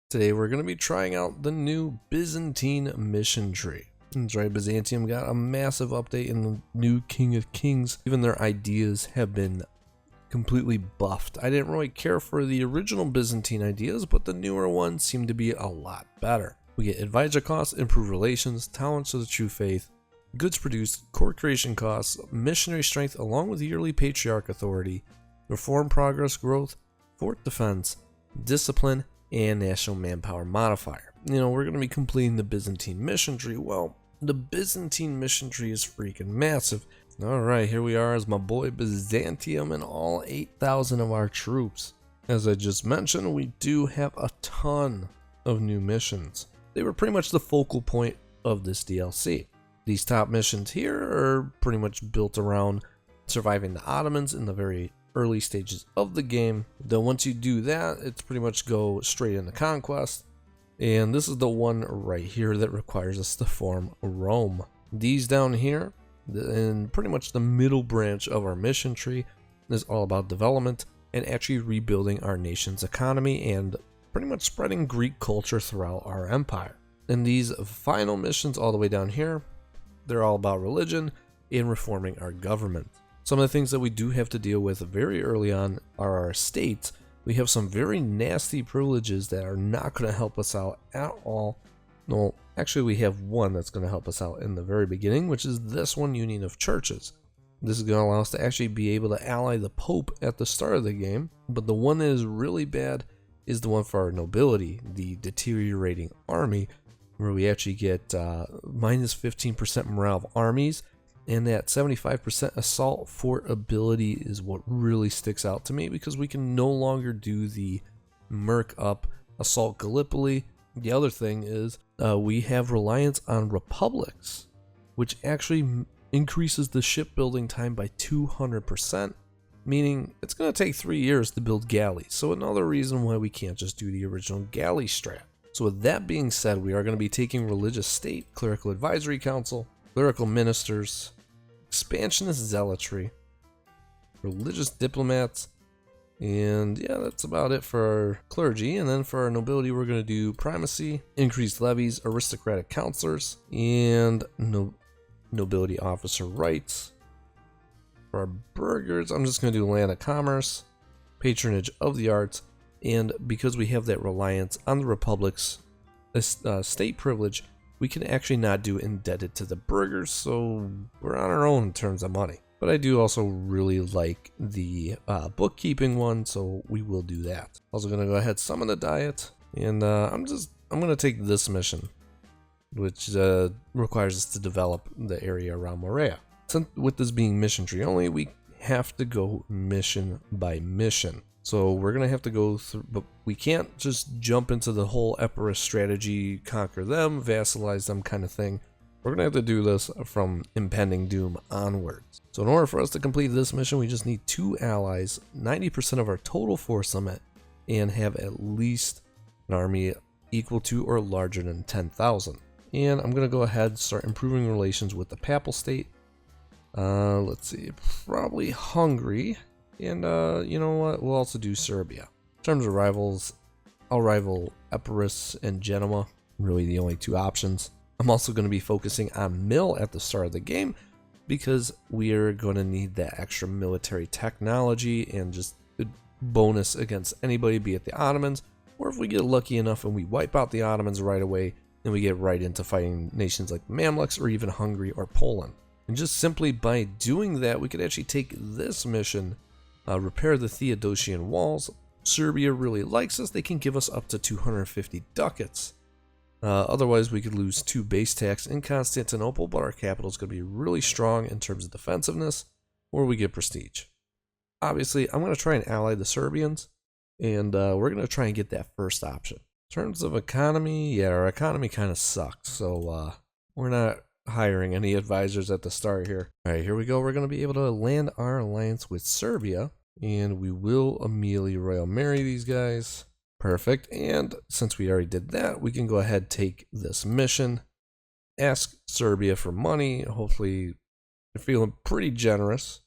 Today we're going to be trying out the new Byzantine mission tree. That's right, Byzantium got a massive update in the new King of Kings. Even their ideas have been completely buffed. I didn't really care for the original Byzantine ideas, but the newer ones seem to be a lot better. We get advisor costs, improved relations, tolerance to the true faith, goods produced, court creation costs, missionary strength along with yearly patriarch authority, reform progress growth, fort defense, discipline, and national manpower modifier. We're going to be completing the Byzantine mission tree. Well, the Byzantine mission tree is freaking massive. Alright, here we are as my boy Byzantium and all 8,000 of our troops. As I just mentioned, we do have a ton of new missions. They were pretty much the focal point of this DLC. These top missions here are pretty much built around surviving the Ottomans in the very early stages of the game. Then once you do that, it's pretty much go straight into conquest. And this is the one right here that requires us to form Rome. These down here, in pretty much the middle branch of our mission tree, is all about development and actually rebuilding our nation's economy and pretty much spreading Greek culture throughout our empire. And these final missions all the way down here, they're all about religion and reforming our government. Some of the things that we do have to deal with very early on are our states. We have some very nasty privileges that are not going to help us out at all. No, actually we have one that's going to help us out in the very beginning, which is this one, Union of Churches. This is going to allow us to actually be able to ally the Pope at the start of the game. But the one that is really bad is the one for our nobility, the deteriorating army, where we actually get minus 15% morale of armies. And that 75% assault fort ability is what really sticks out to me, because we can no longer do the merc up assault Gallipoli. The other thing is we have reliance on republics, which actually increases the shipbuilding time by 200%, meaning it's going to take 3 years to build galleys. So another reason why we can't just do the original galley strat. So with that being said, we are going to be taking religious state, clerical advisory council, clerical ministers, expansionist zealotry, religious diplomats, and yeah, that's about it for our clergy. And then for our nobility, we're going to do primacy, increased levies, aristocratic counselors, and nobility officer rights. For our burghers, I'm just going to do land of commerce, patronage of the arts, and because we have that reliance on the republic's state privilege, we can actually not do indebted to the burghers, so we're on our own in terms of money. But I do also really like the bookkeeping one, so we will do that. Also going to go ahead, summon the diet, and I'm going to take this mission, which requires us to develop the area around Morea. Since with this being mission tree only, we have to go mission by mission. So we're going to have to go through, but we can't just jump into the whole Epirus strategy, conquer them, vassalize them kind of thing. We're going to have to do this from impending doom onwards. So in order for us to complete this mission, we just need 2 allies, 90% of our total force limit, and have at least an army equal to or larger than 10,000. And I'm going to go ahead and start improving relations with the Papal state. Let's see, probably Hungary. And you know what, we'll also do Serbia. In terms of rivals, I'll rival Epirus and Genoa, really the only 2 options. I'm also going to be focusing on Mill at the start of the game, because we are going to need that extra military technology and just a bonus against anybody, be it the Ottomans, or if we get lucky enough and we wipe out the Ottomans right away, then we get right into fighting nations like Mamluks or even Hungary or Poland. And just simply by doing that, we could actually take this mission, repair the Theodosian walls. Serbia really likes us. They can give us up to 250 ducats. Otherwise, we could lose 2 base tax in Constantinople, but our capital is going to be really strong in terms of defensiveness, or we get prestige. Obviously, I'm going to try and ally the Serbians, and we're going to try and get that first option. In terms of economy, yeah, our economy kind of sucks, so we're not hiring any advisors at the start here. All right, here we go. We're going to be able to land our alliance with Serbia, and we will immediately royal marry these guys. Perfect. And since we already did that, we can go ahead and take this mission, ask Serbia for money. Hopefully they're feeling pretty generous.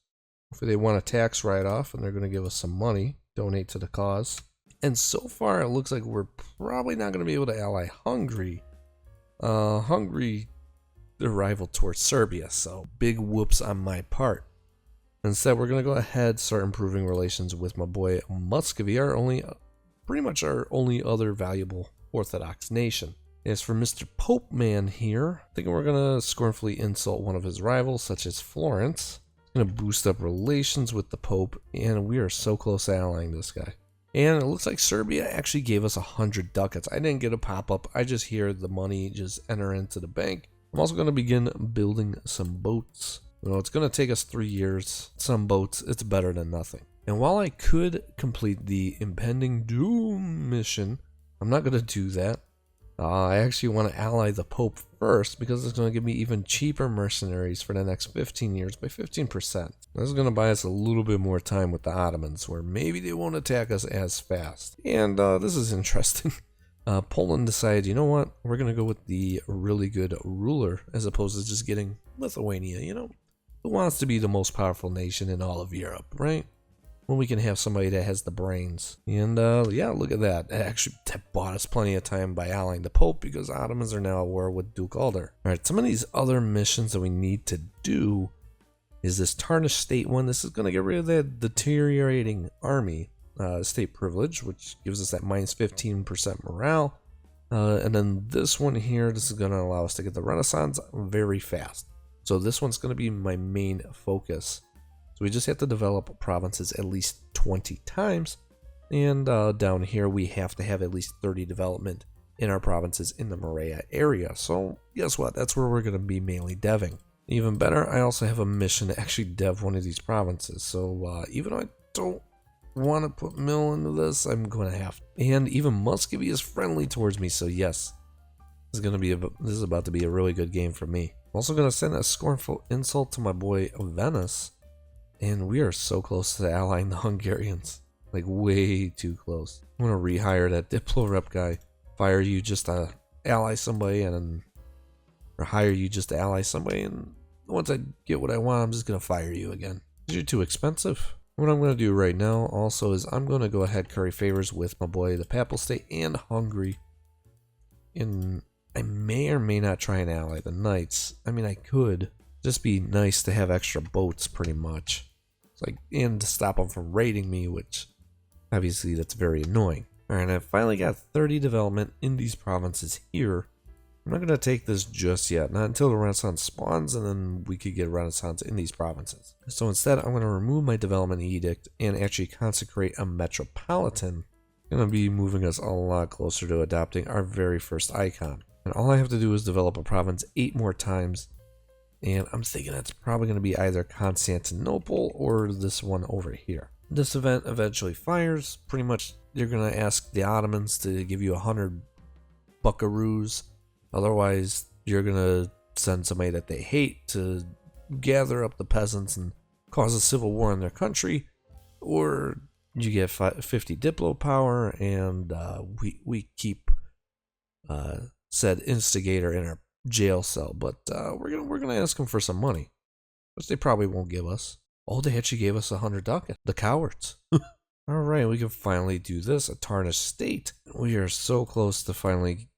Hopefully they want a tax write-off and they're going to give us some money, donate to the cause. And so far, it looks like we're probably not going to be able to ally Hungary. Hungary, their rival towards Serbia, so big whoops on my part. Instead, we're going to go ahead start improving relations with my boy Muscovy, pretty much our only other valuable Orthodox nation. As for Mr. Pope Man here, I think we're going to scornfully insult one of his rivals, such as Florence. Going to boost up relations with the Pope, and we are so close to allying this guy. And it looks like Serbia actually gave us 100 ducats. I didn't get a pop-up. I just hear the money just enter into the bank. I'm also going to begin building some boats. You know, it's going to take us 3 years. Some boats, it's better than nothing. And while I could complete the impending doom mission, I'm not going to do that. I actually want to ally the Pope first because it's going to give me even cheaper mercenaries for the next 15 years by 15%. This is going to buy us a little bit more time with the Ottomans, where maybe they won't attack us as fast. And this is interesting. Poland decided, you know what, we're going to go with the really good ruler as opposed to just getting Lithuania. You know, who wants to be the most powerful nation in all of Europe, right? When we can have somebody that has the brains. And yeah, look at that. It actually bought us plenty of time by allying the Pope because Ottomans are now at war with Duke Alder. Alright, some of these other missions that we need to do is this Tarnished State one. This is going to get rid of that deteriorating army state privilege, which gives us that minus 15% morale. And then this one here, this is going to allow us to get the Renaissance very fast. So this one's going to be my main focus. So we just have to develop provinces at least 20 times. And down here, we have to have at least 30 development in our provinces in the Morea area. So guess what? That's where we're going to be mainly deving. Even better, I also have a mission to actually dev one of these provinces. So even though I don't want to put mill into this, I'm going to have to. And even Muscovy is friendly towards me. So yes, this is about to be a really good game for me. I'm also going to send a scornful insult to my boy Venice. And we are so close to allying the Hungarians. Like, way too close. I'm going to rehire that Diplo rep guy. Fire you just to ally somebody, or hire you just to ally somebody. And once I get what I want, I'm just going to fire you again. Because you're too expensive. What I'm going to do right now also is I'm going to go ahead curry favors with my boy, the Papal State and Hungary. And I may or may not try and ally the Knights. I mean, I could. Just be nice to have extra boats, pretty much. Like, and to stop them from raiding me, which obviously that's very annoying. Alright, I've finally got 30 development in these provinces here. I'm not going to take this just yet, not until the Renaissance spawns, and then we could get Renaissance in these provinces. So instead, I'm going to remove my development edict and actually consecrate a metropolitan. Going to be moving us a lot closer to adopting our very first icon. And all I have to do is develop a province 8 more times. And I'm thinking that's probably going to be either Constantinople or this one over here. This event eventually fires. Pretty much, you're going to ask the Ottomans to give you 100 buckaroos. Otherwise, you're going to send somebody that they hate to gather up the peasants and cause a civil war in their country. Or you get 50 diplo power, and we keep said instigator in our jail cell, but we're gonna ask them for some money, which they probably won't give us. Oh, they actually gave us 100 ducats. The cowards. All right, we can finally do this. A Tarnished State. We are so close to finally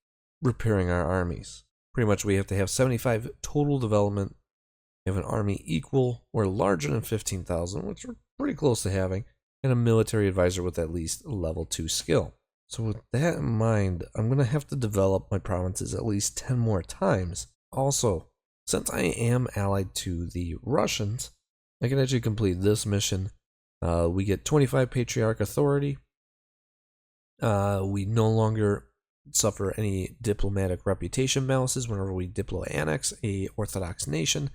repairing our armies. Pretty much, we have to have 75 total development. We have an army equal or larger than 15,000, which we're pretty close to having, and a military advisor with at least level 2 skill. So with that in mind, I'm going to have to develop my provinces at least 10 more times. Also, since I am allied to the Russians, I can actually complete this mission. We get 25 Patriarch Authority. We no longer suffer any diplomatic reputation balances whenever we diplo-annex a Orthodox nation.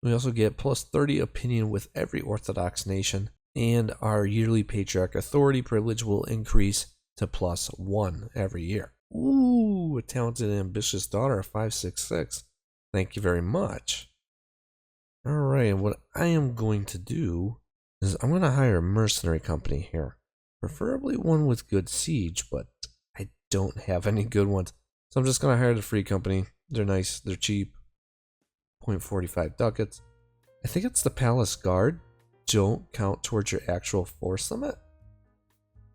We also get plus 30 opinion with every Orthodox nation. And our yearly Patriarch Authority privilege will increase to plus 1 every year. Ooh, a talented and ambitious daughter of 566. Thank you very much. Alright, what I am going to do is I'm going to hire a mercenary company here. Preferably one with good siege, but I don't have any good ones. So I'm just going to hire the free company. They're nice, they're cheap. 0.45 ducats. I think it's the Palace Guard. Don't count towards your actual force limit.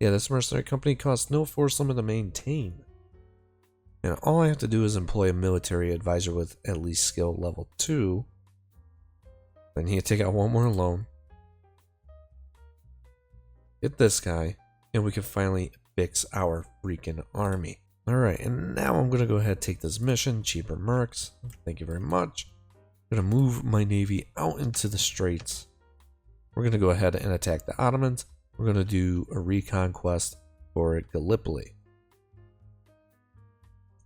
Yeah, this mercenary company costs no force limit to maintain. And all I have to do is employ a military advisor with at least skill level 2. Then he can take out one more loan. Get this guy. And we can finally fix our freaking army. Alright, and now I'm going to go ahead and take this mission. Cheaper mercs. Thank you very much. I'm going to move my navy out into the straits. We're going to go ahead and attack the Ottomans. We're going to do a reconquest for Gallipoli.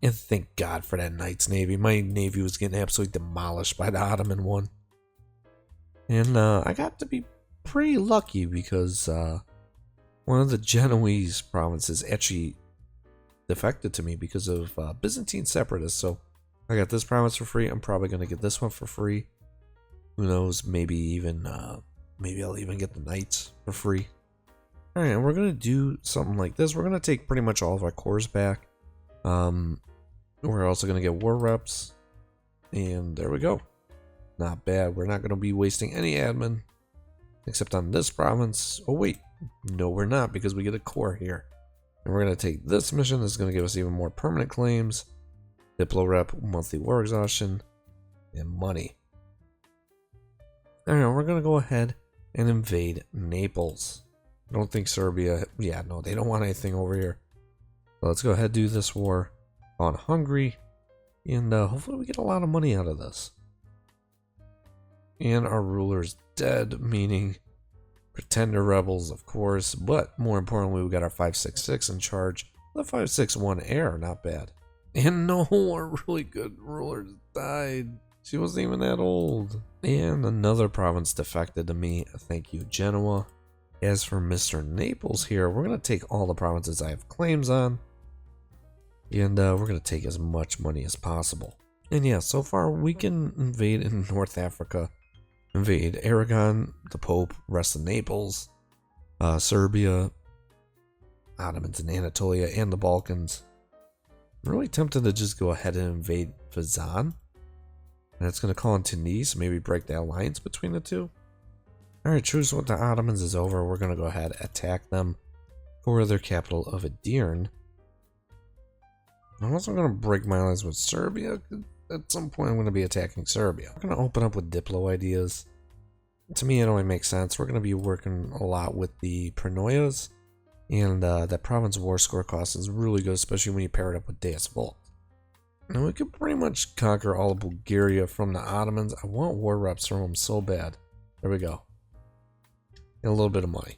And thank God for that Knights Navy. My navy was getting absolutely demolished by the Ottoman one. And I got to be pretty lucky because one of the Genoese provinces actually defected to me because of Byzantine separatists. So I got this province for free. I'm probably going to get this one for free. Who knows? Maybe I'll even get the Knights for free. Alright, and we're going to do something like this. We're going to take pretty much all of our cores back. We're also going to get war reps. And there we go. Not bad. We're not going to be wasting any admin. Except on this province. Oh wait. No, we're not, because we get a core here. And we're going to take this mission. This is going to give us even more permanent claims. Diplo rep, monthly war exhaustion, and money. Alright, we're going to go ahead and invade Naples. I don't think Serbia... Yeah, no, they don't want anything over here. So let's go ahead and do this war on Hungary. And hopefully we get a lot of money out of this. And our ruler's dead, meaning pretender rebels, of course. But more importantly, we got our 566 in charge. The 561 heir, not bad. And no, our really good ruler died. She wasn't even that old. And another province defected to me. Thank you, Genoa. As for Mr. Naples here, we're going to take all the provinces I have claims on. And we're going to take as much money as possible. And yeah, so far we can invade in North Africa. Invade Aragon, the Pope, rest of Naples, Serbia, Ottomans in Anatolia, and the Balkans. I'm really tempted to just go ahead and invade Fezzan. And it's going to call in Tunis, maybe break the alliance between the two. Alright, truce with the Ottomans is over. We're going to go ahead and attack them for their capital of Edirne. I'm also going to break my alliance with Serbia. At some point I'm going to be attacking Serbia. We're going to open up with Diplo ideas. To me it only makes sense. We're going to be working a lot with the Prenoyas. And that province war score cost is really good, especially when you pair it up with Deus Vult. And we could pretty much conquer all of Bulgaria from the Ottomans. I want war reps from them so bad. There we go. And a little bit of money.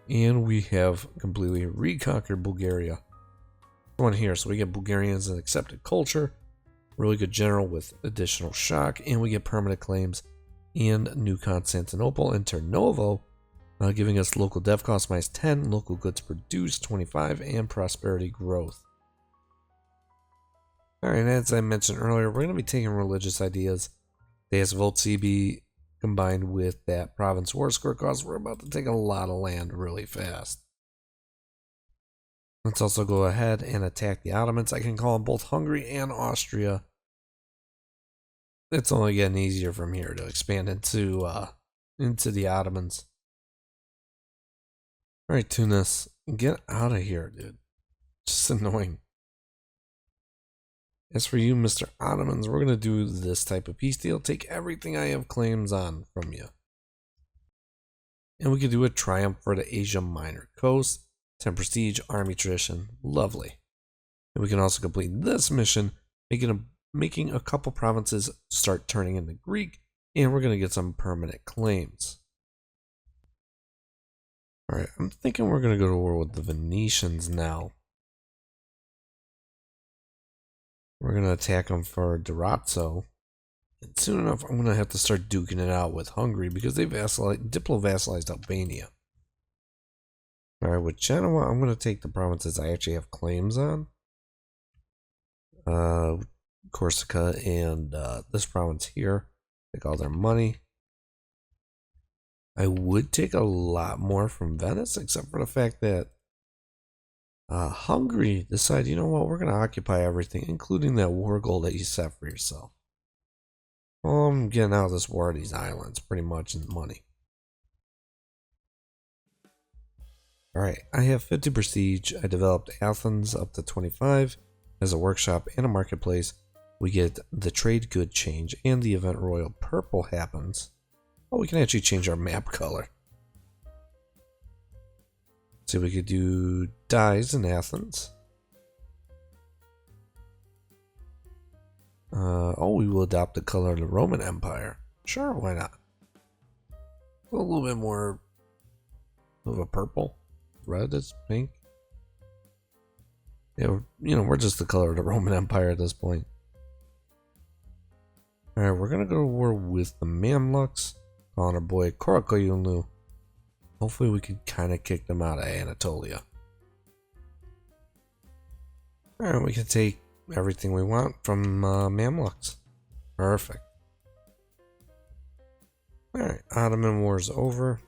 And we have completely reconquered Bulgaria. One here, so we get Bulgarians and accepted culture. Really good general with additional shock. And we get permanent claims in New Constantinople and Turnovo. Giving us local dev cost minus 10, local goods produced 25, and prosperity growth. Alright, as I mentioned earlier, we're going to be taking religious ideas. Deus Vult CB combined with that province war score cost. We're about to take a lot of land really fast. Let's also go ahead and attack the Ottomans. I can call on both Hungary and Austria. It's only getting easier from here to expand into the Ottomans. Alright, Tunis, get out of here, dude. Just annoying. As for you, Mr. Ottomans, we're going to do this type of peace deal. Take everything I have claims on from you. And we could do a triumph for the Asia Minor coast. 10 prestige, army tradition. Lovely. And we can also complete this mission, making a couple provinces start turning into Greek. And we're going to get some permanent claims. Alright, I'm thinking we're going to go to war with the Venetians now. We're going to attack them for Durazzo. And soon enough, I'm going to have to start duking it out with Hungary because they diplo-vassalized Albania. Alright, with Genoa, I'm going to take the provinces I actually have claims on. Corsica and this province here. Take all their money. I would take a lot more from Venice, except for the fact that Hungary decided, you know what, we're going to occupy everything, including that war goal that you set for yourself. Well, I'm getting out of this war of these islands, pretty much, in money. Alright, I have 50 prestige. I developed Athens up to 25 as a workshop and a marketplace. We get the trade good change and the event royal purple happens. Oh, we can actually change our map color. So we could do dyes in Athens. We will adopt the color of the Roman Empire. Sure, why not? A little bit more of a purple. Red is pink. Yeah, we're just the color of the Roman Empire at this point. Alright, we're gonna go to war with the Mamluks on our boy Korokoyunu. Hopefully we can kind of kick them out of Anatolia. Alright, we can take everything we want from Mamluks. Perfect. Alright, Ottoman War's over.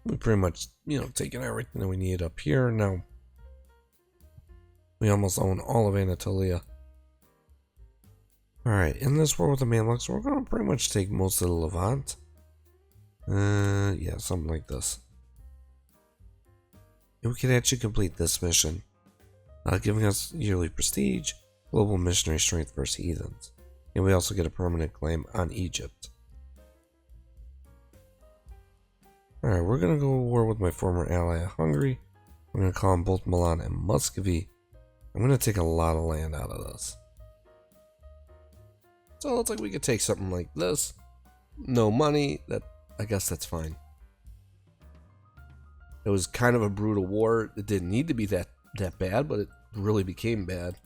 We pretty much, taken everything that we need up here. Now, we almost own all of Anatolia. Alright, in this war with the Mamluks, we're going to pretty much take most of the Levant. Yeah, something like this. And we can actually complete this mission, giving us yearly prestige, global missionary strength versus heathens. And we also get a permanent claim on Egypt. Alright, we're going to go to war with my former ally Hungary. We're going to call them both Milan and Muscovy. I'm going to take a lot of land out of this. So it looks like we could take something like this. No money. I guess that's fine. It was kind of a brutal war. It didn't need to be that bad, but it really became bad.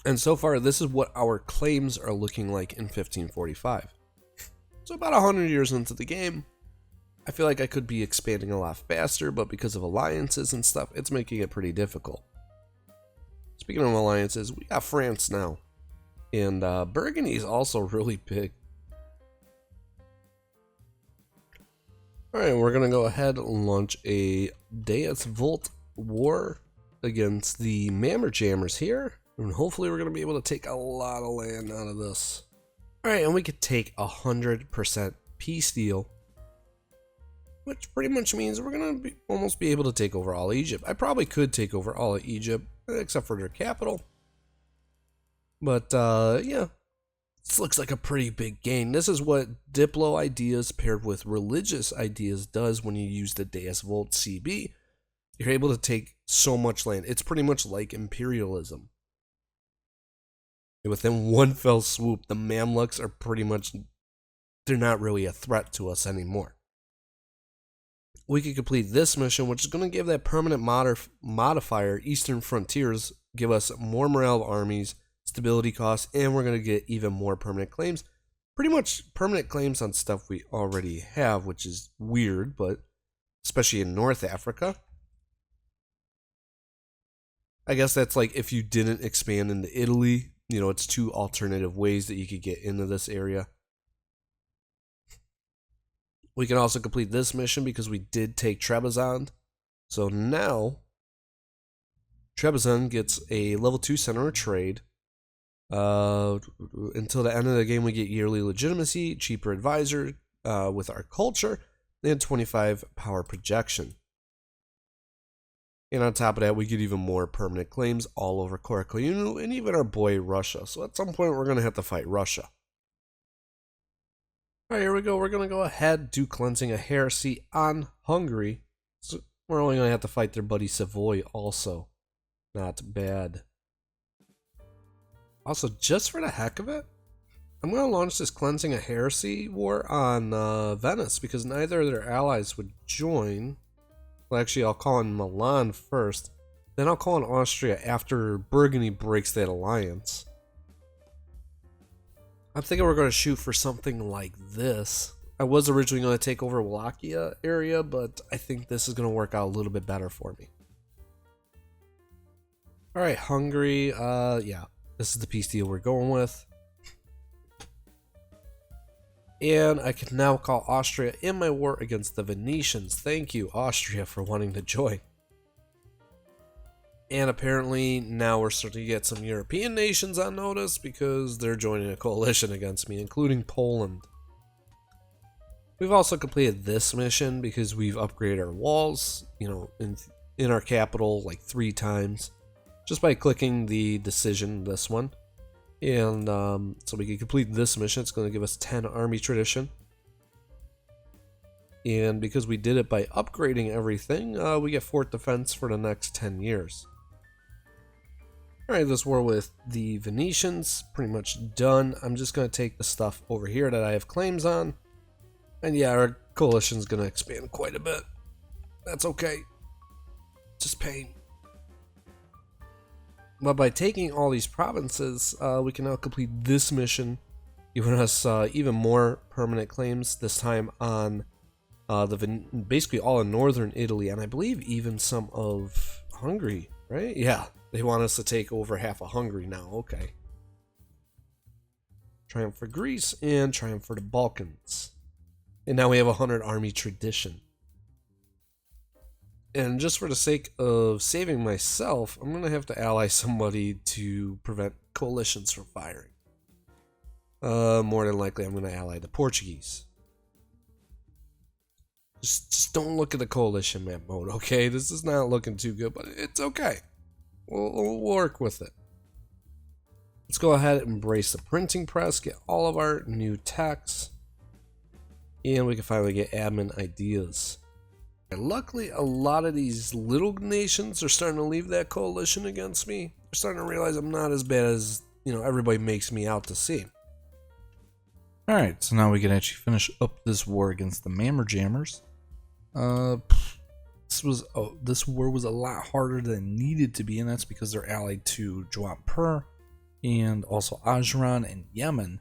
And so far, this is what our claims are looking like in 1545. So about 100 years into the game, I feel like I could be expanding a lot faster, but because of alliances and stuff, it's making it pretty difficult. Speaking of alliances, we got France now. And Burgundy is also really big. Alright, we're going to go ahead and launch a Deus Volt war against the Mammer Jammers here. And hopefully we're going to be able to take a lot of land out of this. Alright, and we could take 100% peace deal. Which pretty much means we're going to almost be able to take over all Egypt. I probably could take over all of Egypt, except for their capital. But, yeah. This looks like a pretty big gain. This is what Diplo ideas paired with religious ideas does when you use the Deus Volt CB. You're able to take so much land. It's pretty much like imperialism. Within one fell swoop, the Mamluks are pretty much, they're not really a threat to us anymore. We can complete this mission, which is going to give that permanent modifier, Eastern Frontiers, give us more morale armies, stability costs, and we're going to get even more permanent claims. Pretty much permanent claims on stuff we already have, which is weird, but especially in North Africa. I guess that's like if you didn't expand into Italy. It's two alternative ways that you could get into this area. We can also complete this mission because we did take Trebizond. So now, Trebizond gets a level 2 center of trade. Until the end of the game, we get yearly legitimacy, cheaper advisor with our culture, and 25 power projection. And on top of that, we get even more permanent claims all over Korokoyunu and even our boy Russia. So at some point, we're going to have to fight Russia. Alright, here we go. We're going to go ahead, do Cleansing a Heresy on Hungary. So we're only going to have to fight their buddy Savoy also. Not bad. Also, just for the heck of it, I'm going to launch this Cleansing a Heresy war on Venice because neither of their allies would join. Well, actually, I'll call in Milan first. Then I'll call in Austria after Burgundy breaks that alliance. I'm thinking we're going to shoot for something like this. I was originally going to take over Wallachia area, but I think this is going to work out a little bit better for me. Alright, Hungary, yeah. This is the peace deal we're going with. And I can now call Austria in my war against the Venetians. Thank you, Austria, for wanting to join. And apparently now we're starting to get some European nations on notice because they're joining a coalition against me, including Poland. We've also completed this mission because we've upgraded our walls, you know, in our capital like 3 times just by clicking the decision, this one. And so we can complete this mission. It's going to give us 10 army tradition. And because we did it by upgrading everything, we get fort defense for the next 10 years. Alright, this war with the Venetians, pretty much done. I'm just going to take the stuff over here that I have claims on. And yeah, our coalition's going to expand quite a bit. That's okay. Just pain. But by taking all these provinces, we can now complete this mission, giving us even more permanent claims, this time on basically all in northern Italy, and I believe even some of Hungary, right? Yeah, they want us to take over half of Hungary now, okay. Triumph for Greece, and triumph for the Balkans. And now we have 100 army tradition. And just for the sake of saving myself, I'm going to have to ally somebody to prevent coalitions from firing. More than likely, I'm going to ally the Portuguese. Just don't look at the coalition map mode, okay? This is not looking too good, but it's okay. We'll work with it. Let's go ahead and embrace the printing press, get all of our new texts, and we can finally get admin ideas. And luckily, a lot of these little nations are starting to leave that coalition against me. They're starting to realize I'm not as bad as, you know, everybody makes me out to see. Alright, so now we can actually finish up this war against the Mammer Jammers. This war was a lot harder than it needed to be, and that's because they're allied to Juan and also Ajuran and Yemen.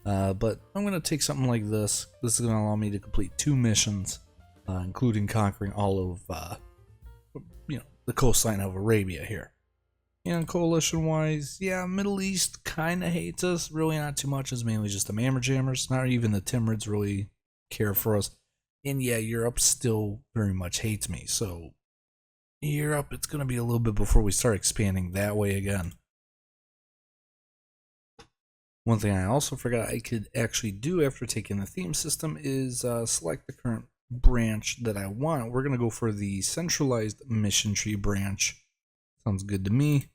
But I'm going to take something like this. This is going to allow me to complete 2 missions, including conquering all of, the coastline of Arabia here. And coalition-wise, yeah, Middle East kind of hates us. Really not too much. It's mainly just the Mammer Jammers. Not even the Timurids really care for us. And yeah, Europe still very much hates me. So Europe, it's going to be a little bit before we start expanding that way again. One thing I also forgot I could actually do after taking the theme system is select the current branch that I want. We're going to go for the centralized mission tree branch. Sounds good to me.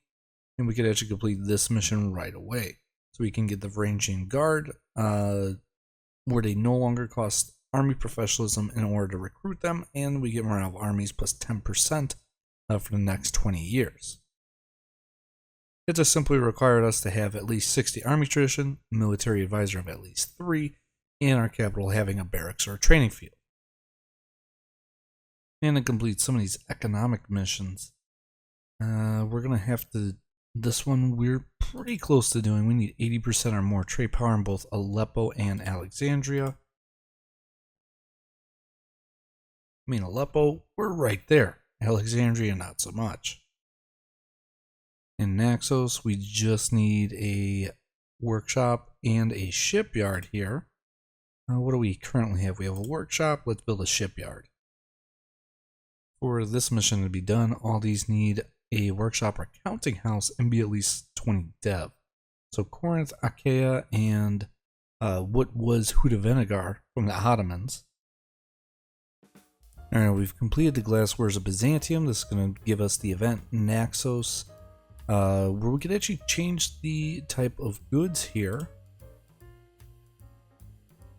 And we could actually complete this mission right away. So we can get the Varangian Guard, where they no longer cost army professionalism in order to recruit them, and we get morale of armies plus 10% for the next 20 years. It just simply required us to have at least 60 army tradition, military advisor of at least 3, and our capital having a barracks or a training field. And to complete some of these economic missions, we're going to have to, this one we're pretty close to doing. We need 80% or more trade power in both Aleppo and Alexandria. I mean, Aleppo, we're right there. Alexandria, not so much. In Naxos, we just need a workshop and a shipyard here. What do we currently have? We have a workshop. Let's build a shipyard. For this mission to be done, all these need a workshop or counting house and be at least 20 dev. So Corinth, Achaea, and what was Hudavenagar from the Ottomans. Alright, we've completed the glass wares of Byzantium. This is going to give us the event Naxos, where we can actually change the type of goods here.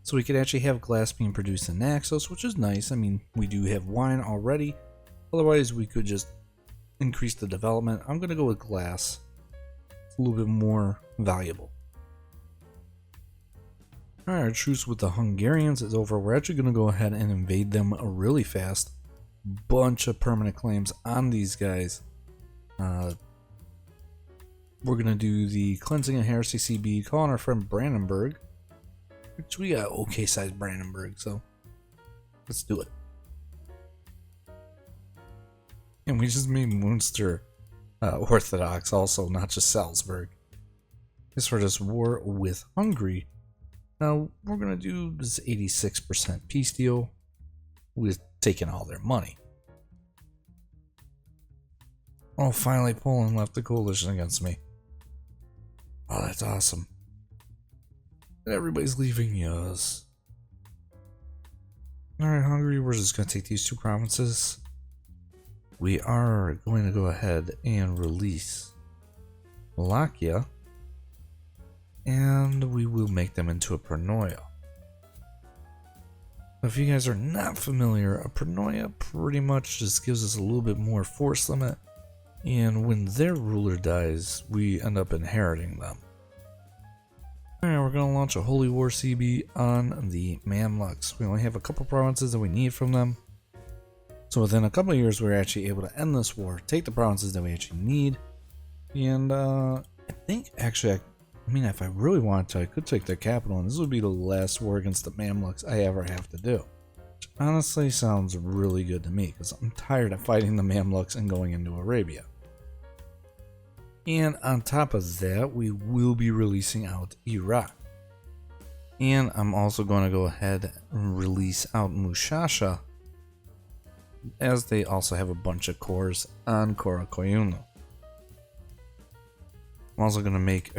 So we could actually have glass being produced in Naxos, which is nice. I mean, we do have wine already. Otherwise, we could just increase the development. I'm going to go with glass. It's a little bit more valuable. Alright, our truce with the Hungarians is over. We're actually going to go ahead and invade them really fast. Bunch of permanent claims on these guys. We're going to do the cleansing of heresy CB, calling our friend Brandenburg. Which we got okay sized Brandenburg, so let's do it. And we just made Munster Orthodox also, not just Salzburg. As for this war with Hungary, now we're going to do this 86% peace deal with taking all their money. Oh, finally Poland left the coalition against me. Oh, that's awesome. And everybody's leaving us. Alright, Hungary, we're just going to take these two provinces. We are going to go ahead and release Wallachia, and we will make them into a Pronoia. If you guys are not familiar, a Pronoia pretty much just gives us a little bit more force limit, and when their ruler dies, we end up inheriting them. Alright, we're going to launch a Holy War CB on the Mamluks. We only have a couple provinces that we need from them. So within a couple of years, we're actually able to end this war, take the provinces that we actually need, and I think actually, I mean, if I really wanted to, I could take their capital, and this would be the last war against the Mamluks I ever have to do. Which honestly sounds really good to me, because I'm tired of fighting the Mamluks and going into Arabia. And on top of that, we will be releasing out Iraq. And I'm also going to go ahead and release out Mushasha, as they also have a bunch of cores on Korakoyunu. I'm also going to make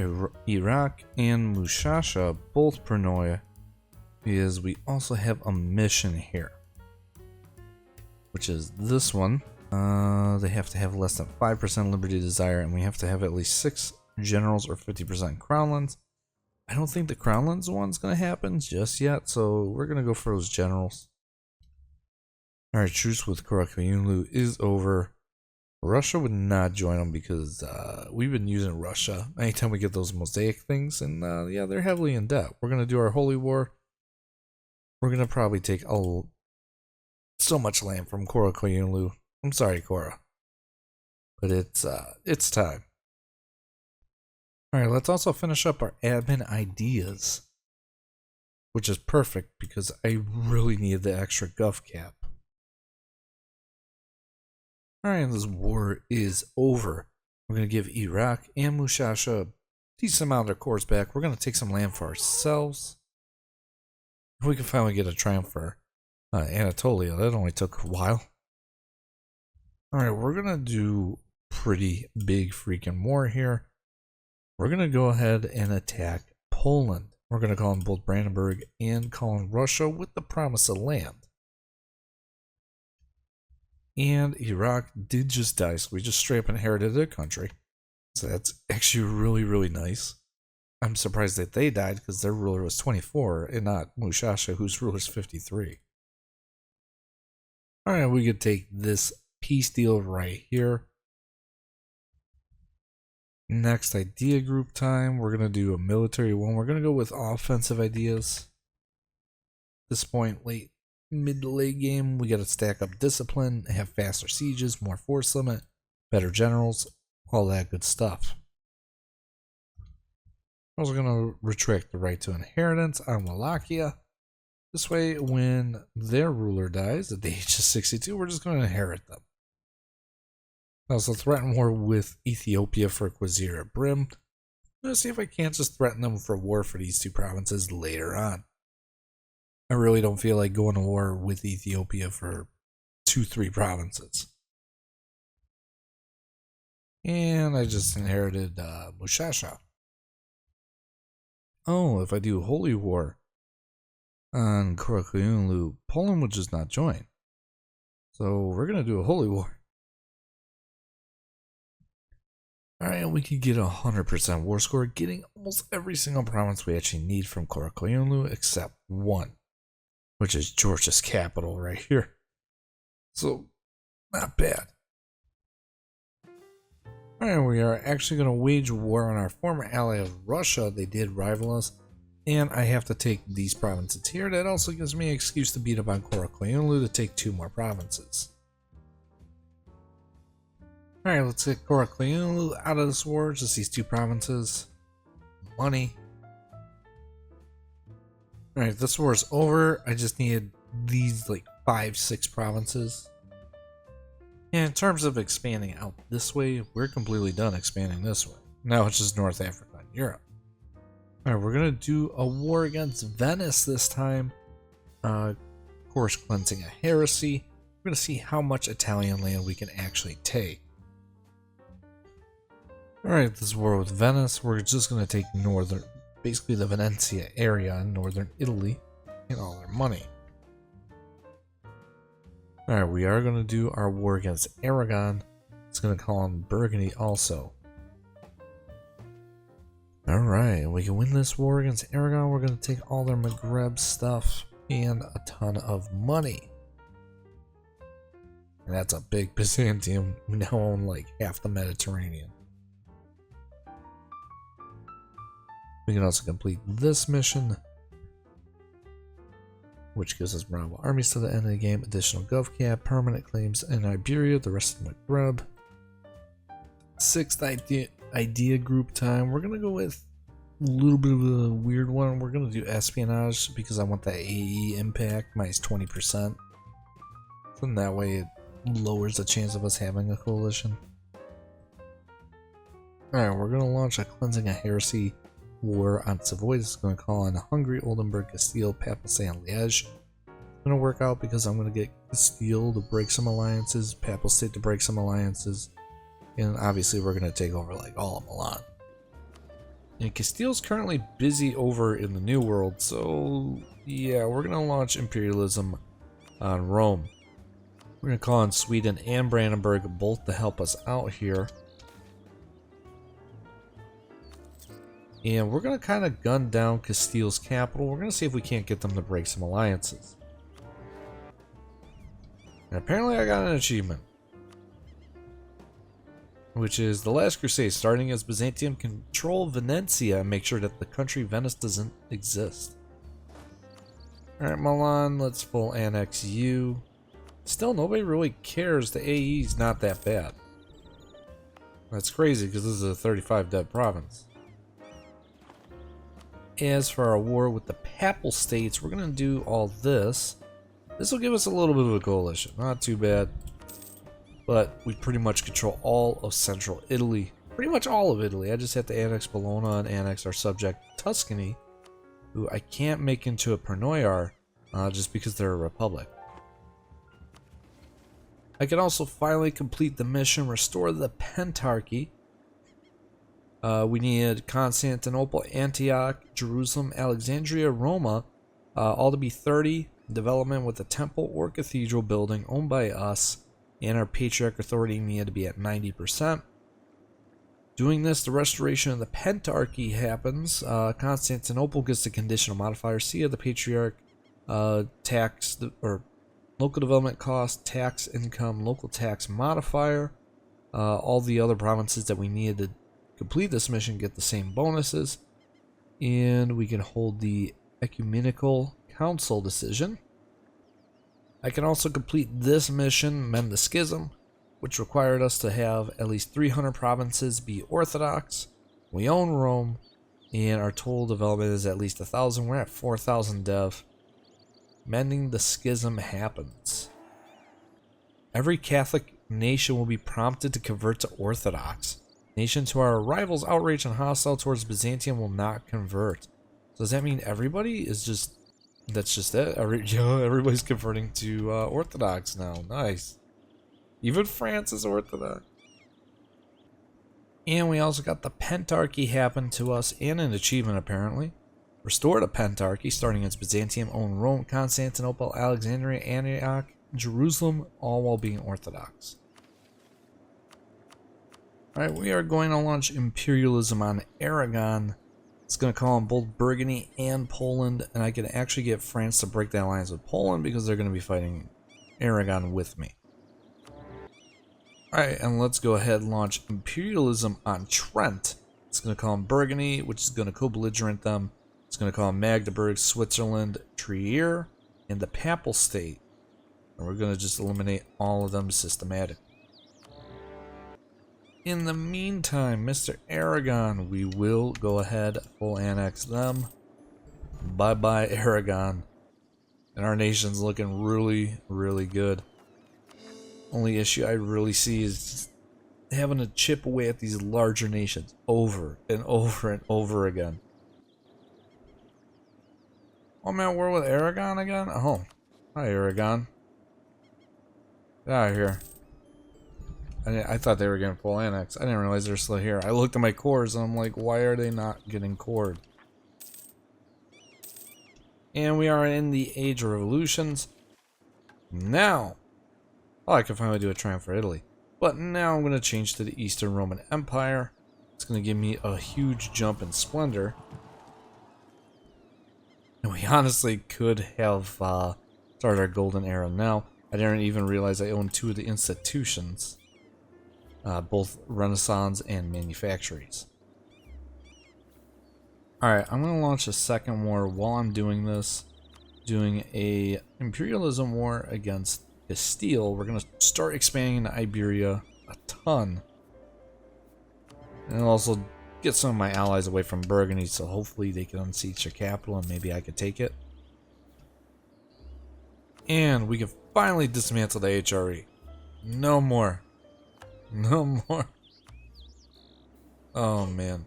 Iraq and Mushasha both Pronoia, because we also have a mission here, which is this one. They have to have less than 5% Liberty Desire, and we have to have at least 6 generals or 50% Crownlands. I don't think the Crownlands one's going to happen just yet, so we're going to go for those generals. Alright, truce with Korakoyunlu is over. Russia would not join them because we've been using Russia anytime we get those mosaic things, and yeah, they're heavily in debt. We're going to do our Holy War. We're going to probably take so much land from Korakoyunlu. I'm sorry, Cora, but it's time. Alright, let's also finish up our admin ideas, which is perfect because I really need the extra gov cap. Alright, this war is over. We're going to give Iraq and Mushasha a decent amount of their cores back. We're going to take some land for ourselves. We can finally get a triumph for Anatolia. That only took a while. Alright, we're going to do pretty big freaking war here. We're going to go ahead and attack Poland. We're going to call in both Brandenburg and call in Russia with the promise of land. And Iraq did just die, so we just straight up inherited their country. So that's actually really, really nice. I'm surprised that they died because their ruler was 24 and not Mushasha, whose ruler is 53. Alright, we could take this peace deal right here. Next idea group time. We're going to do a military one. We're going to go with offensive ideas. At this point, mid to late game, we got to stack up discipline, have faster sieges, more force limit, better generals, all that good stuff. I'm also going to retract the right to inheritance on Wallachia. This way, when their ruler dies at the age of 62, we're just going to inherit them. I also threaten war with Ethiopia for Quazira Brim. I'm going to see if I can't just threaten them for war for these two provinces later on. I really don't feel like going to war with Ethiopia for 2-3 provinces. And I just inherited Mushasha. Oh, if I do Holy War on Korakoyunlu, Poland would just not join. So we're going to do a Holy War. Alright, we could get 100% war score, getting almost every single province we actually need from Korakoyunlu except one, which is Georgia's capital right here. So, not bad. Alright, we are actually going to wage war on our former ally of Russia. They did rival us, and I have to take these provinces here. That also gives me an excuse to beat up on Korakoyunlu to take 2 more provinces. Alright, let's get Korakoyunlu out of this war, just these 2 provinces. Money. Alright, this war is over. I just needed these 5-6 provinces. And in terms of expanding out this way, we're completely done expanding this way. Now it's just North Africa and Europe. Alright, we're going to do a war against Venice this time. Of course, cleansing a heresy. We're going to see how much Italian land we can actually take. Alright, this war with Venice, we're just going to take basically the Venetia area in northern Italy, and all their money. Alright, we are going to do our war against Aragon. It's going to call on Burgundy also. Alright, we can win this war against Aragon. We're going to take all their Maghreb stuff and a ton of money. And that's a big Byzantium. We now own like half the Mediterranean. We can also complete this mission, which gives us Bravo armies to the end of the game, additional gov cap, permanent claims in Iberia, the rest of Maghreb. Sixth idea group time. We're going to go with a little bit of a weird one. We're going to do espionage because I want that AE impact minus 20%. So that way it lowers the chance of us having a coalition. Alright, we're going to launch a Cleansing a Heresy war on Savoy. This is going to call on Hungary, Oldenburg, Castile, Papacy, and Liège. It's going to work out because I'm going to get Castile to break some alliances, Papal State to break some alliances, and obviously we're going to take over like all of Milan. And Castile's currently busy over in the New World, so yeah, we're going to launch imperialism on Rome. We're going to call on Sweden and Brandenburg both to help us out here. And we're going to kind of gun down Castile's capital. We're going to see if we can't get them to break some alliances. And apparently I got an achievement, which is the Last Crusade. Starting as Byzantium, control Venetia and make sure that the country Venice doesn't exist. Alright, Milan, let's full annex you. Still, nobody really cares. The AE is not that bad. That's crazy because this is a 35 dead province. As for our war with the Papal States, we're going to do all this. This will give us a little bit of a coalition. Not too bad. But we pretty much control all of central Italy. Pretty much all of Italy. I just have to annex Bologna and annex our subject Tuscany, who I can't make into a Pernoyar just because they're a republic. I can also finally complete the mission, restore the Pentarchy. We need Constantinople, Antioch, Jerusalem, Alexandria, Roma, all to be 30. Development with a temple or cathedral building owned by us, and our patriarch authority needed to be at 90%. Doing this, the restoration of the Pentarchy happens. Constantinople gets the conditional modifier C of the patriarch, tax or local development cost, tax income, local tax modifier. All the other provinces that we needed to complete this mission get the same bonuses, and we can hold the ecumenical council decision. I can also complete this mission, Mend the Schism, which required us to have at least 300 provinces be Orthodox. We own Rome, and our total development is at least 1,000. We're at 4,000 dev. Mending the Schism happens. Every Catholic nation will be prompted to convert to Orthodox. Nations who are rivals, outraged, and hostile towards Byzantium will not convert. So does that mean everybody is just... That's just it? Everybody's converting to Orthodox now. Nice. Even France is Orthodox. And we also got the Pentarchy happen to us, and an achievement apparently. Restored a Pentarchy, starting as Byzantium, owned Rome, Constantinople, Alexandria, Antioch, Jerusalem, all while being Orthodox. Alright, we are going to launch imperialism on Aragon. It's going to call on both Burgundy and Poland, and I can actually get France to break that alliance with Poland because they're going to be fighting Aragon with me. Alright, and let's go ahead and launch imperialism on Trent. It's going to call on Burgundy, which is going to co-belligerent them. It's going to call on Magdeburg, Switzerland, Trier, and the Papal State. And we're going to just eliminate all of them systematically. In the meantime, Mr. Aragon, we will go ahead, full annex them. Bye-bye, Aragon. And our nation's looking really, really good. Only issue I really see is having to chip away at these larger nations over and over and over again. Oh, I'm at war with Aragon again? Oh, hi, Aragon. Get out of here. I thought they were getting full annex. I didn't realize they're still here. I looked at my cores and I'm like, why are they not getting cored? And we are in the Age of Revolutions. Now, Oh, I can finally do a triumph for Italy. But now I'm going to change to the Eastern Roman Empire. It's going to give me a huge jump in splendor. And we honestly could have started our golden era now. I didn't even realize I owned 2 of the institutions. Both Renaissance and manufactories. Alright, I'm going to launch a second war while I'm doing this. Doing a imperialism war against Castile. We're going to start expanding to Iberia a ton. And also get some of my allies away from Burgundy, so hopefully they can unseat their capital and maybe I could take it. And we can finally dismantle the HRE. No more. No more. Oh man.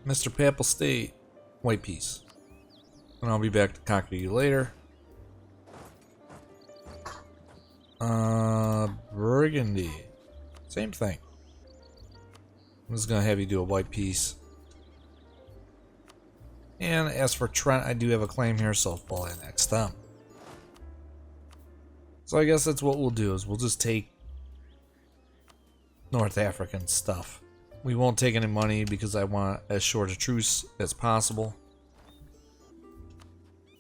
Mr. Papal State, white peace. And I'll be back to conquer you later. Burgundy. Same thing. I'm just gonna have you do a white peace. And as for Trent, I do have a claim here, so I'll fall annex them. So I guess that's what we'll do, is we'll just take North African stuff. We won't take any money because I want as short a truce as possible.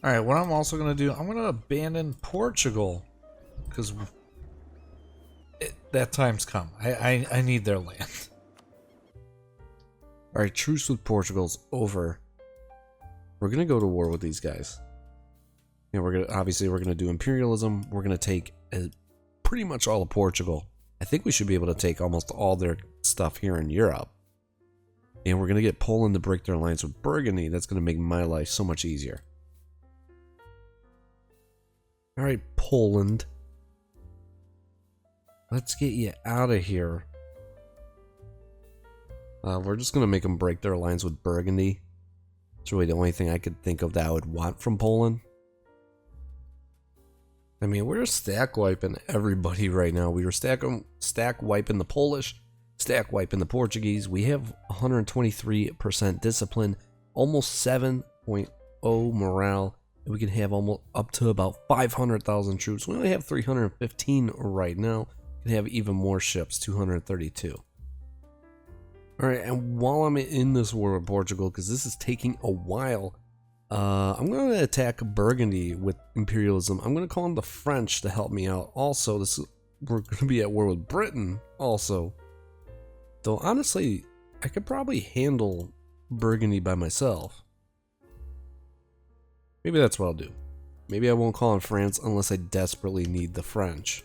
Alright, what I'm also going to do, I'm going to abandon Portugal. Because that time's come. I need their land. Alright, truce with Portugal's over. We're going to go to war with these guys. And obviously we're going to do imperialism. We're going to take pretty much all of Portugal. I think we should be able to take almost all their stuff here in Europe. And we're going to get Poland to break their alliance with Burgundy. That's going to make my life so much easier. Alright, Poland. Let's get you out of here. We're just going to make them break their alliance with Burgundy. It's really the only thing I could think of that I would want from Poland. I mean, we're stack wiping everybody right now. We were stack wiping the Polish, stack wiping the Portuguese. We have 123% discipline, almost 7.0 morale, and we can have almost up to about 500,000 troops. We only have 315 right now. We can have even more ships, 232. All right, and while I'm in this war with Portugal, because this is taking a while, I'm going to attack Burgundy with imperialism. I'm going to call on the French to help me out. Also, we're going to be at war with Britain also. Though, honestly, I could probably handle Burgundy by myself. Maybe that's what I'll do. Maybe I won't call on France unless I desperately need the French.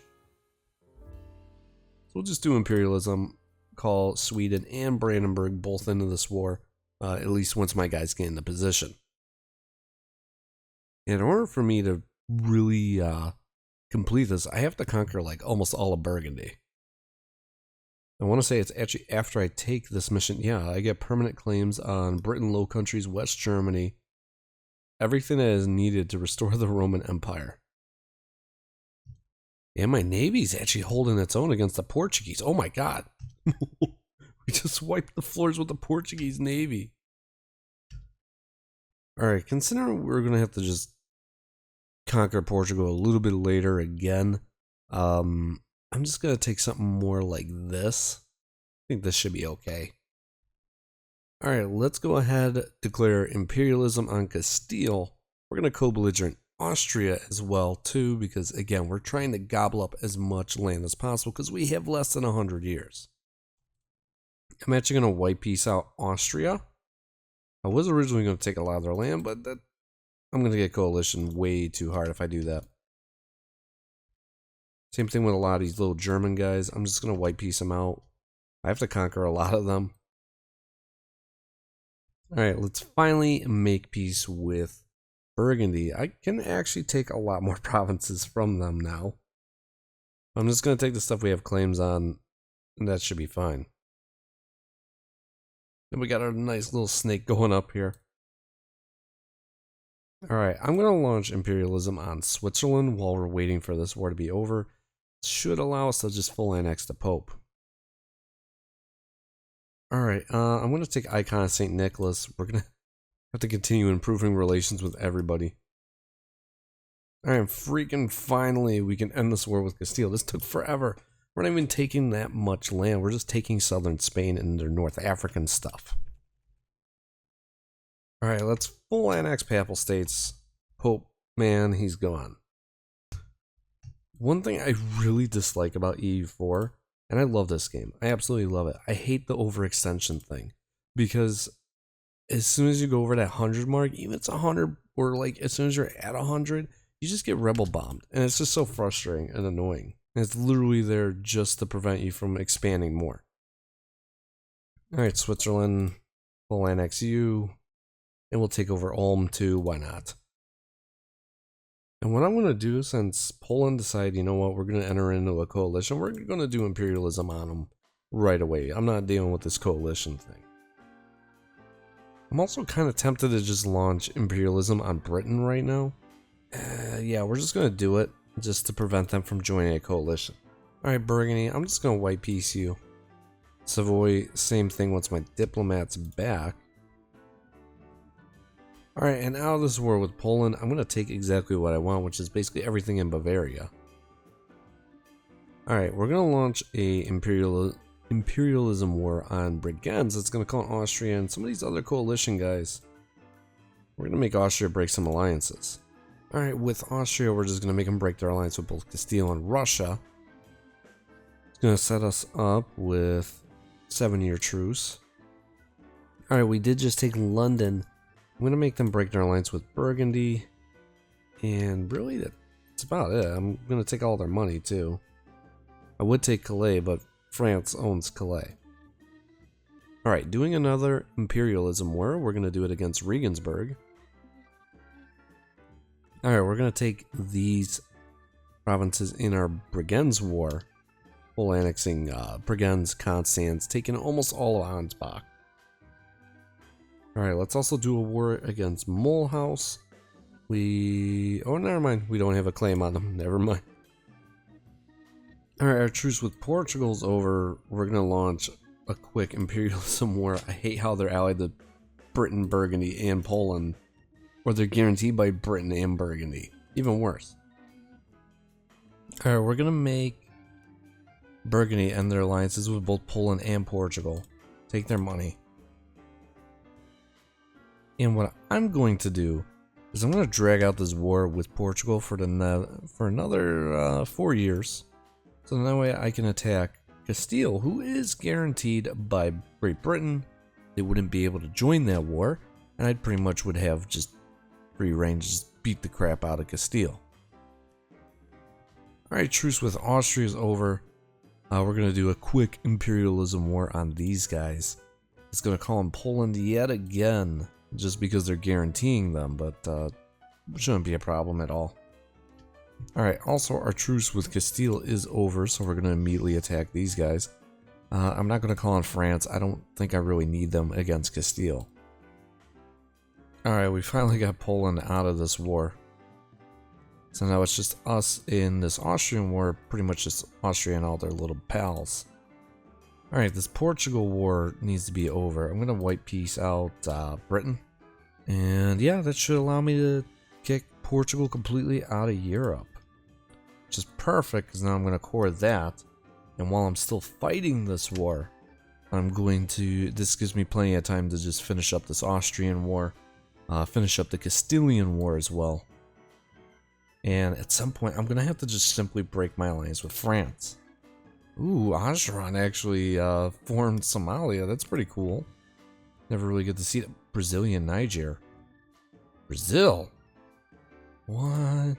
So we'll just do imperialism. Call Sweden and Brandenburg both into this war, at least once my guys get into position. In order for me to really complete this, I have to conquer like almost all of Burgundy. I want to say it's actually after I take this mission. Yeah, I get permanent claims on Britain, Low Countries, West Germany. Everything that is needed to restore the Roman Empire. And my navy's actually holding its own against the Portuguese. Oh my god. We just wiped the floors with the Portuguese navy. Alright, considering we're going to have to just conquer Portugal a little bit later again, I'm just going to take something more like this. I think this should be okay. Alright, let's go ahead, declare imperialism on Castile. We're going to co-belligerent Austria as well, too, because, again, we're trying to gobble up as much land as possible because we have less than 100 years. I'm actually going to white peace out Austria. I was originally going to take a lot of their land, but I'm going to get coalition way too hard if I do that. Same thing with a lot of these little German guys. I'm just going to white peace them out. I have to conquer a lot of them. Alright, let's finally make peace with Burgundy. I can actually take a lot more provinces from them now. I'm just going to take the stuff we have claims on, and that should be fine. And we got our nice little snake going up here. Alright, I'm going to launch imperialism on Switzerland while we're waiting for this war to be over. It should allow us to just full annex the Pope. Alright, I'm going to take Icon of St. Nicholas. We're going to have to continue improving relations with everybody. Alright, freaking finally we can end this war with Castile. This took forever. We're not even taking that much land. We're just taking southern Spain and their North African stuff. Alright, let's full annex Papal States. Pope, man, he's gone. One thing I really dislike about EU4, and I love this game. I absolutely love it. I hate the overextension thing. Because as soon as you go over that 100 mark, even if it's 100, or like as soon as you're at 100, you just get rebel bombed. And it's just so frustrating and annoying. And it's literally there just to prevent you from expanding more. Alright, Switzerland, we'll annex you. And we'll take over Ulm too, why not? And what I'm going to do, since Poland decided, you know what, we're going to enter into a coalition, we're going to do imperialism on them right away. I'm not dealing with this coalition thing. I'm also kind of tempted to just launch imperialism on Britain right now. Yeah, we're just going to do it just to prevent them from joining a coalition. Alright, Burgundy, I'm just going to white peace you. Savoy, same thing once my diplomat's back. Alright, and out of this war with Poland, I'm going to take exactly what I want, which is basically everything in Bavaria. Alright, we're going to launch a imperialism war on Brigands. It's going to call Austria and some of these other coalition guys. We're going to make Austria break some alliances. Alright, with Austria, we're just going to make them break their alliance with both Castile and Russia. It's going to set us up with 7-year truce. Alright, we did just take London. I'm going to make them break their alliance with Burgundy. And really, that's about it. I'm going to take all their money, too. I would take Calais, but France owns Calais. Alright, doing another imperialism war. We're going to do it against Regensburg. Alright, we're going to take these provinces in our Brigands war. Full annexing Brigands, Constance, taking almost all of Ansbach. Alright, let's also do a war against Mulhouse. Oh, never mind. We don't have a claim on them. Never mind. Alright, our truce with Portugal's over. We're going to launch a quick imperialism war. I hate how they're allied to Britain, Burgundy, and Poland. Or they're guaranteed by Britain and Burgundy. Even worse. Alright, we're going to make Burgundy end their alliances with both Poland and Portugal. Take their money. And what I'm going to do is I'm going to drag out this war with Portugal for another 4 years. So that way I can attack Castile, who is guaranteed by Great Britain. They wouldn't be able to join that war, and I pretty much would have just free range, just beat the crap out of Castile. Alright, truce with Austria is over. We're going to do a quick imperialism war on these guys. It's going to call them Poland yet again, just because they're guaranteeing them, but shouldn't be a problem at all. Alright, also our truce with Castile is over, so we're going to immediately attack these guys. I'm not going to call on France. I don't think I really need them against Castile. Alright, we finally got Poland out of this war. So now it's just us in this Austrian war, pretty much just Austria and all their little pals. Alright, this Portugal war needs to be over. I'm going to white peace out Britain. And yeah, that should allow me to kick Portugal completely out of Europe. Which is perfect, because now I'm going to core that. And while I'm still fighting this war, this gives me plenty of time to just finish up this Austrian war. Finish up the Castilian war as well. And at some point, I'm going to have to just simply break my alliance with France. Ooh, Ajuran actually formed Somalia. That's pretty cool. Never really get to see it. Brazilian Niger. Brazil? What?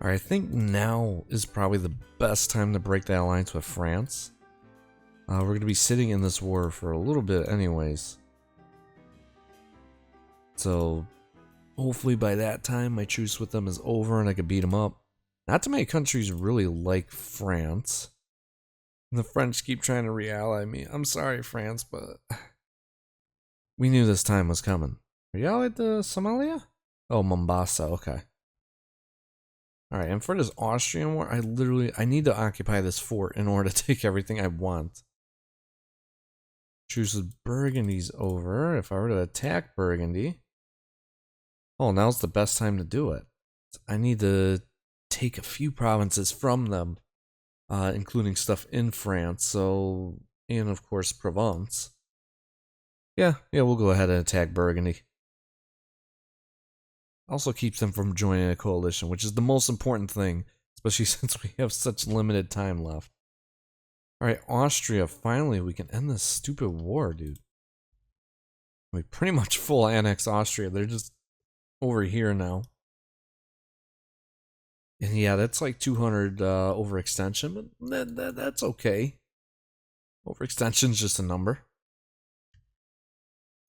Alright, I think now is probably the best time to break the alliance with France. We're going to be sitting in this war for a little bit anyways. So hopefully by that time my truce with them is over and I can beat them up. Not too many countries really like France. The French keep trying to re-ally me. I'm sorry, France, but we knew this time was coming. Are you allied to Somalia? Oh, Mombasa, okay. Alright, and for this Austrian war, I need to occupy this fort in order to take everything I want. Truce with Burgundy's over. If I were to attack Burgundy... Oh, now's the best time to do it. I need to take a few provinces from them, including stuff in France, so, and of course Provence. Yeah, we'll go ahead and attack Burgundy. Also keeps them from joining a coalition, which is the most important thing, especially since we have such limited time left. Alright, Austria, finally we can end this stupid war, dude. We pretty much full annex Austria, they're just over here now. And yeah, that's like 200 overextension, but that's okay. Overextension's just a number.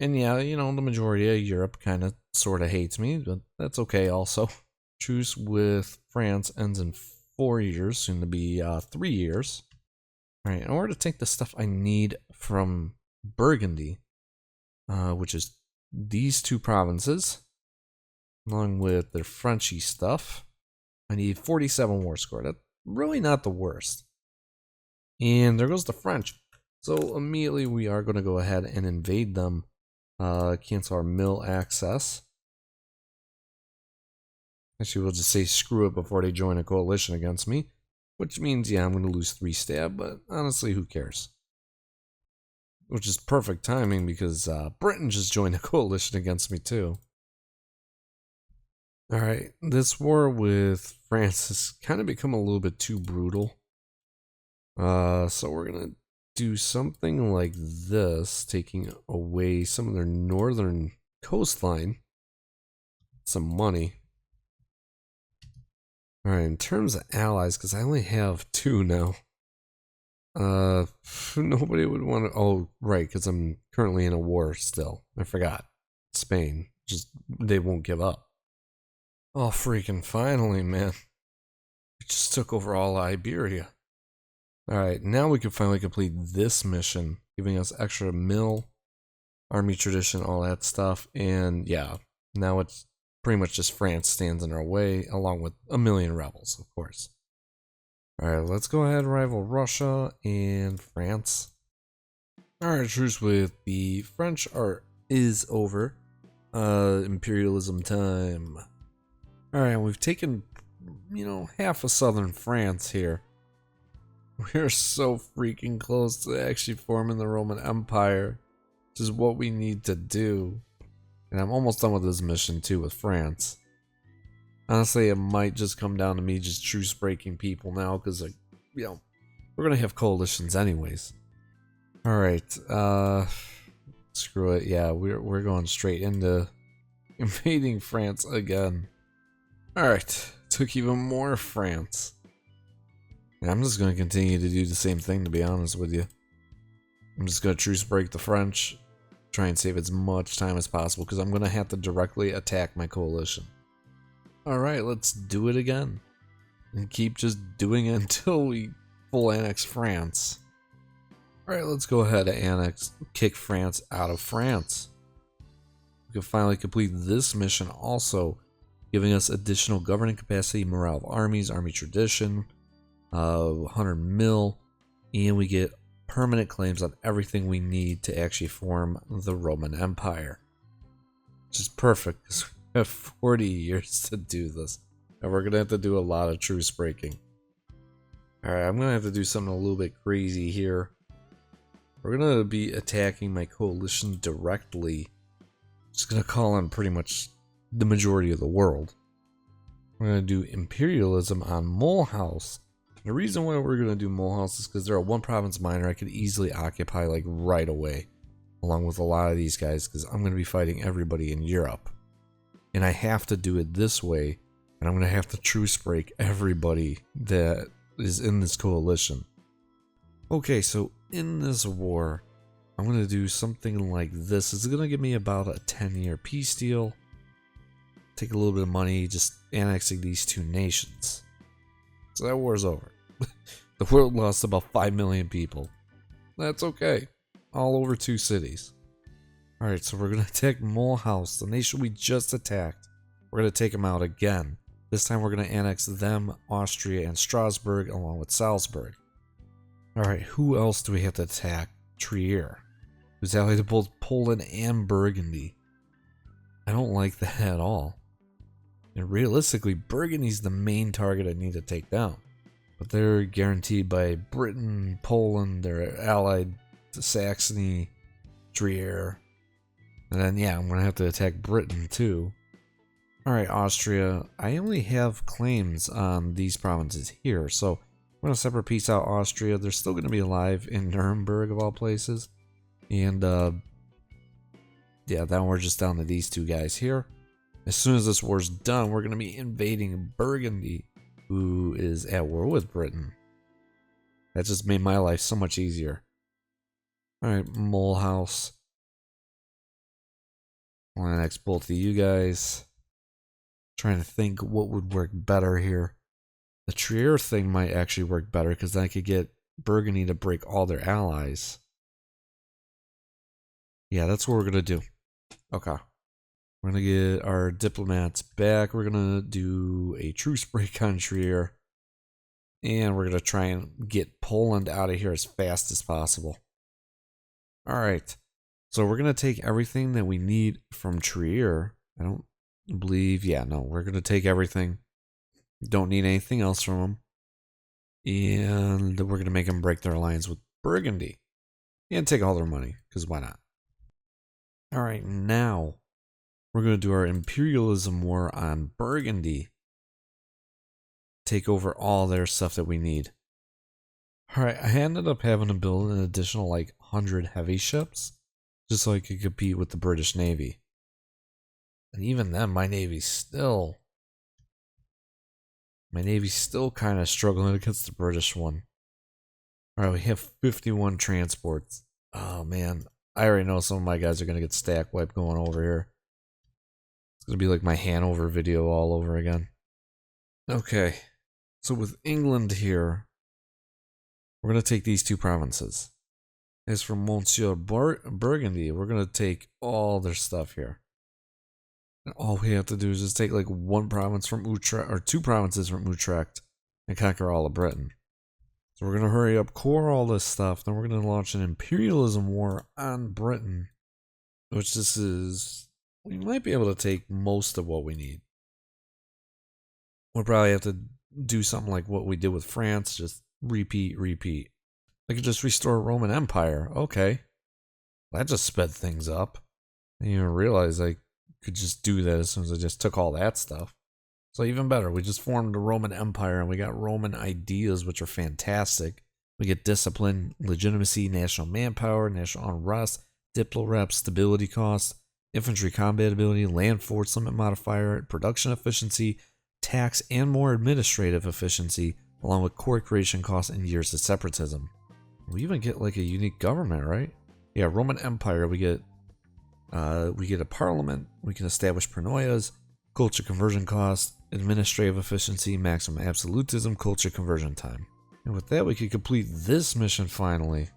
And yeah, you know, the majority of Europe kind of sort of hates me, but that's okay also. Truce with France ends in 4 years, soon to be 3 years. Alright, in order to take the stuff I need from Burgundy, which is these 2 provinces, along with their Frenchy stuff, I need 47 war score. That's really not the worst. And there goes the French. So immediately we are going to go ahead and invade them. Cancel our mill access. Actually, we'll just say screw it before they join a coalition against me. Which means, yeah, I'm going to lose 3 stab, but honestly, who cares? Which is perfect timing because Britain just joined a coalition against me too. Alright, this war with France has kind of become a little bit too brutal. So we're going to do something like this, taking away some of their northern coastline. Some money. Alright, in terms of allies, because I only have 2 now. Nobody would want to... Oh, right, because I'm currently in a war still. I forgot. Spain. Just, they won't give up. Oh, freaking finally, man. We just took over all Iberia. Alright, now we can finally complete this mission, giving us extra mill, army tradition, all that stuff, and yeah, now it's pretty much just France stands in our way, along with a million rebels, of course. Alright, let's go ahead and rival Russia and France. Alright, truce with the French is over. Imperialism time. Alright, we've taken, you know, half of southern France here. We're so freaking close to actually forming the Roman Empire, which is what we need to do. And I'm almost done with this mission too with France. Honestly, it might just come down to me just truce breaking people now, because, like, you know, we're gonna have coalitions anyways. Alright, screw it, yeah, we're going straight into invading France again. Alright, took even more France. And I'm just going to continue to do the same thing, to be honest with you. I'm just going to truce break the French, try and save as much time as possible, because I'm going to have to directly attack my coalition. Alright, let's do it again. And keep just doing it until we full annex France. Alright, let's go ahead and kick France out of France. We can finally complete this mission also, giving us additional governing capacity, morale of armies, army tradition, 100 mil, and we get permanent claims on everything we need to actually form the Roman Empire. Which is perfect, because we have 40 years to do this. And we're going to have to do a lot of truce breaking. Alright, I'm going to have to do something a little bit crazy here. We're going to be attacking my coalition directly. Just going to call on pretty much the majority of the world. We're going to do imperialism on Mulhouse. The reason why we're going to do Mulhouse is because they're a 1 province minor I could easily occupy like right away. Along with a lot of these guys, because I'm going to be fighting everybody in Europe. And I have to do it this way. And I'm going to have to truce break everybody that is in this coalition. Okay, so in this war, I'm going to do something like this. It's going to give me about a 10-year peace deal. Take a little bit of money, just annexing these 2 nations. So that war's over. The world lost about 5 million people. That's okay. All over 2 cities. Alright, so we're going to attack Mulhouse, the nation we just attacked. We're going to take them out again. This time we're going to annex them, Austria, and Strasbourg, along with Salzburg. Alright, who else do we have to attack? Trier, who's allied to both Poland and Burgundy. I don't like that at all. And realistically, Burgundy's the main target I need to take down. But they're guaranteed by Britain, Poland, they're allied to Saxony, Trier. And then, yeah, I'm going to have to attack Britain too. Alright, Austria. I only have claims on these provinces here, so I'm going to separate peace out Austria. They're still going to be alive in Nuremberg, of all places. And, yeah, then we're just down to these two guys here. As soon as this war's done, we're going to be invading Burgundy, who is at war with Britain. That just made my life so much easier. Alright, Mulhouse. I want to annex both of you guys. Trying to think what would work better here. The Trier thing might actually work better because then I could get Burgundy to break all their allies. Yeah, that's what we're going to do. Okay. We're going to get our diplomats back. We're going to do a truce break on Trier. And we're going to try and get Poland out of here as fast as possible. Alright. So we're going to take everything that we need from Trier. I don't believe, yeah, no, we're going to take everything. Don't need anything else from them. And we're going to make them break their alliance with Burgundy. And take all their money, because why not? Alright, now we're going to do our imperialism war on Burgundy. Take over all their stuff that we need. Alright, I ended up having to build an additional like 100 heavy ships. Just so I could compete with the British Navy. And even then, my Navy's still kind of struggling against the British one. Alright, we have 51 transports. Oh man, I already know some of my guys are going to get stack wiped going over here. It's going to be like my Hanover video all over again. Okay, so with England here, we're going to take these two provinces. As for Monsieur Burgundy, we're going to take all their stuff here. And all we have to do is just take like one province from Utrecht, or two provinces from Utrecht, and conquer all of Britain. So we're going to hurry up, core all this stuff, then we're going to launch an imperialism war on Britain. Which this is, we might be able to take most of what we need. We'll probably have to do something like what we did with France, just repeat. I could just restore Roman Empire. Okay. That just sped things up. I didn't even realize I could just do that as soon as I just took all that stuff. So even better, we just formed a Roman Empire and we got Roman ideas, which are fantastic. We get discipline, legitimacy, national manpower, national unrest, diplo rep, stability cost, infantry combat ability, land force limit modifier, production efficiency, tax and more administrative efficiency, along with court creation costs and years of separatism. We even get like a unique government, right? Yeah, Roman Empire, we get a parliament, we can establish paranoias, culture conversion costs, administrative efficiency, maximum absolutism, culture conversion time. And with that, we could complete this mission finally.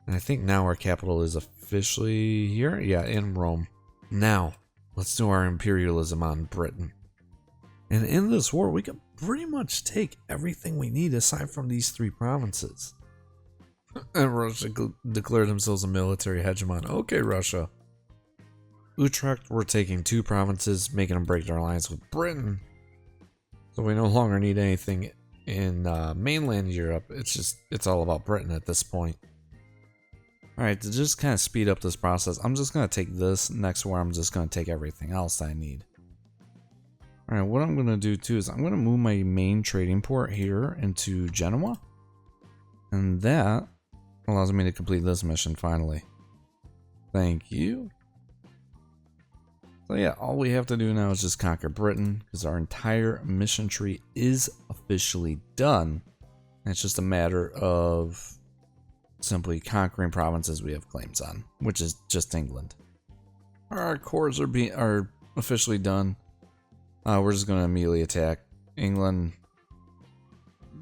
And I think now our capital is officially here? Yeah, in Rome. Now, let's do our imperialism on Britain. And in this war, we can pretty much take everything we need aside from these three provinces. And Russia declared themselves a military hegemon. Okay, Russia. Utrecht, we're taking two provinces, making them break their alliance with Britain. So we no longer need anything in mainland Europe. It's all about Britain at this point. Alright, to just kind of speed up this process, I'm just going to take this next war. I'm just going to take everything else I need. Alright, what I'm going to do too is I'm going to move my main trading port here into Genoa. And that allows me to complete this mission finally. Thank you. So yeah, all we have to do now is just conquer Britain, because our entire mission tree is officially done. And it's just a matter of simply conquering provinces we have claims on, which is just England. Our cores are officially done. We're just going to immediately attack England.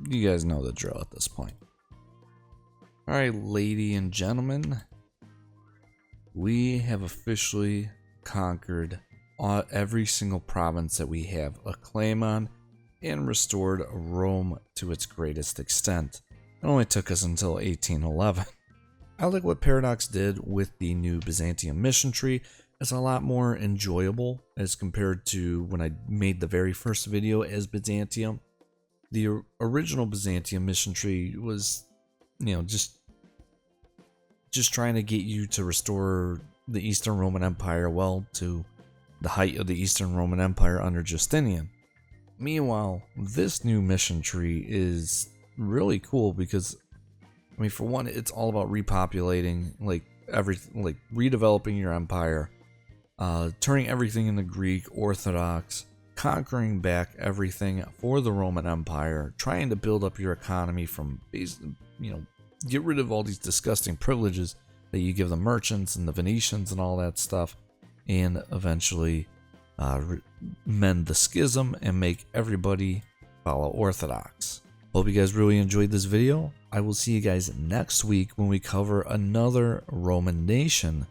You guys know the drill at this point. Alright, ladies and gentlemen, we have officially conquered every single province that we have a claim on and restored Rome to its greatest extent. It only took us until 1811. I like what Paradox did with the new Byzantium mission tree. it's a lot more enjoyable as compared to when I made the very first video as Byzantium. The original Byzantium mission tree was, you know, just trying to get you to restore the Eastern Roman Empire, well, to the height of the Eastern Roman Empire under Justinian. Meanwhile, this new mission tree is really cool because, I mean, for one, it's all about repopulating, like redeveloping your empire, turning everything into Greek Orthodox, conquering back everything for the Roman Empire, trying to build up your economy from, get rid of all these disgusting privileges that you give the merchants and the Venetians and all that stuff, and eventually mend the schism and make everybody follow Orthodox. Hope you guys really enjoyed this video. I will see you guys next week when we cover another Roman nation.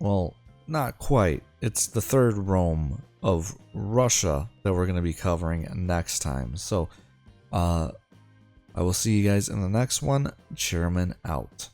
Well, not quite. It's the third Rome of Russia that we're going to be covering next time. So, I will see you guys in the next one. Chairman out.